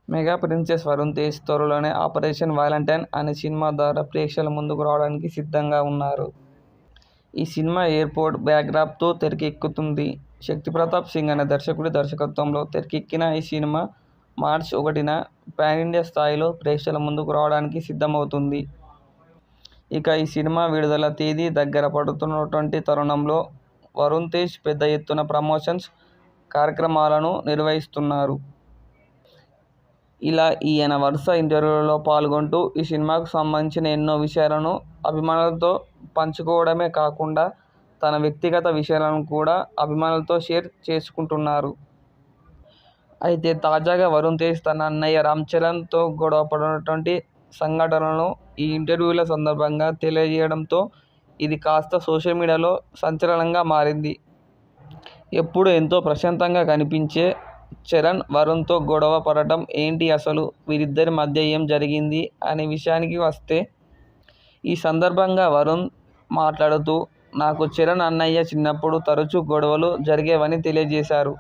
Mega princess Varun Tej త్వరలోనే operation Valentine అనే cinema ద్వారా ప్రేక్షకుల ముందుకు రావడానికి సిద్ధంగా ఉన్నారు. ఈ సినిమా ఎయిర్పోర్ట్ బ్యాక్డ్రాప్తో తెరకెక్కుతుంది. శక్తి ప్రతాప్ సింగ్ అనే దర్శకుడి దర్శకత్వంలో తెరకెక్కిన ఈ సినిమా మార్చి 1న పాన్ ఇండియా స్థాయిలో ప్రేక్షకుల ముందుకు రావడానికి సిద్ధమవుతుంది. ఇక ఈ సినిమా విడుదల తేదీ దగ్గర పడుతున్నటువంటి తరుణంలో వరుణ్ తేజ్ పెద్ద ఎత్తున ప్రమోషన్స్ కార్యక్రమాలను నిర్వహిస్తున్నారు. ఇలా ఈయన వరుస ఇంటర్వ్యూలలో పాల్గొంటూ ఈ సినిమాకు సంబంధించిన ఎన్నో విషయాలను అభిమానులతో పంచుకోవడమే కాకుండా తన వ్యక్తిగత విషయాలను కూడా అభిమానులతో షేర్ చేసుకుంటున్నారు. అయితే తాజాగా వరుణ్ తేజ్ తన అన్నయ్య రామ్ చరణ్తో గొడవ పడినటువంటి సంఘటనలను ఈ ఇంటర్వ్యూల సందర్భంగా తెలియజేయడంతో ఇది కాస్త సోషల్ మీడియాలో సంచలనంగా మారింది. ఎప్పుడూ ఎంతో ప్రశాంతంగా కనిపించే చరణ్ వరుణ్తో గొడవ పడటం ఏంటి, అసలు వీరిద్దరి మధ్య ఏం జరిగింది అనే విషయానికి వస్తే, ఈ సందర్భంగా వరుణ్ మాట్లాడుతూ నాకు చరణ్ అన్నయ్య చిన్నప్పుడు తరచూ గొడవలు జరిగేవని తెలియజేశారు.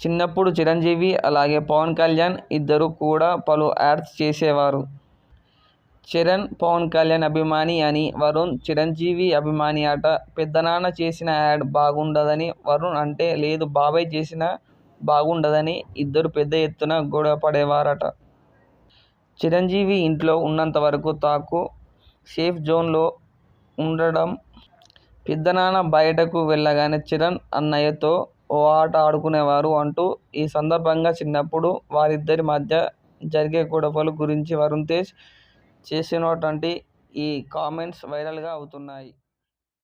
చిన్నప్పుడు చిరంజీవి అలాగే పవన్ కళ్యాణ్ ఇద్దరూ కూడా పలు యాడ్స్ చేసేవారు. చరణ్ పవన్ కళ్యాణ్ అభిమాని అని వరుణ్ చిరంజీవి అభిమాని అట. పెద్దనాన్న చేసిన యాడ్ బాగుండదని వరుణ్ అంటే, లేదు బాబాయ్ చేసినా బాగుండదని ఇద్దరూ పెద్ద ఎత్తున గొడవ పడేవారట. చిరంజీవి ఇంట్లో ఉన్నంత వరకు తాకు సేఫ్ జోన్లో ఉండడం. పెద్దనాన్న బయటకు వెళ్లగానే చరణ్ అన్నయ్యతో ఓ ఆట ఆడుకునేవారు అంటూ ఈ సందర్భంగా చిన్నప్పుడు వారిద్దరి మధ్య జరిగే గొడవల గురించి వరుణ్ తేజ్ చేసినటువంటి ఈ కామెంట్స్ వైరల్గా అవుతున్నాయి.